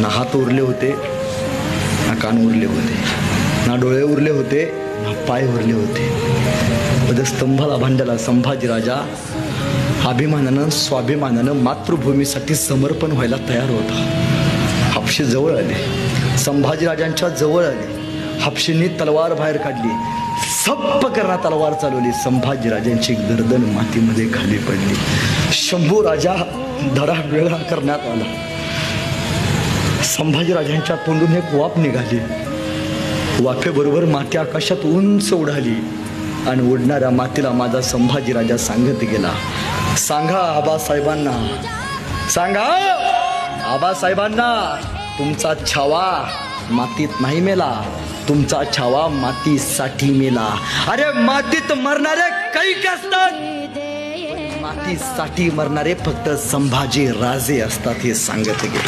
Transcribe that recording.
ना हात उरले होते, ना कान उरले होते, ना डोळे उरले होते, ना पाय उरले होते. स्तंभाला भांडला संभाजी राजा अभिमानानं स्वाभिमानानं मातृभूमीसाठी समर्पण व्हायला तयार होता. हापशे जवळ आले, संभाजीराजांच्या जवळ आले. हापशेंनी तलवार बाहेर काढली, सप्प करणा तलवार चालवली. संभाजीराजांची गर्दन मातीमध्ये खाली पडली. शंभू राजा धडा वेगळा करण्यात आला. संभाजीराजांच्या तोंडून एक वाफ निघाली. वाफेबरोबर माती आकाशात उंच उडाली आणि उडणाऱ्या मातीला माझा संभाजीराजा सांगत गेला, सांगा आबासाहेबांना, सांगा आबासाहेबांना, तुमचा छावा मातीत नाही मेला, तुमचा छावा मातीसाठी मेला. अरे मातीत मरणारे कैक असतात, मातीसाठी मरणारे फक्त संभाजी राजे असतात, हे सांगत गेले.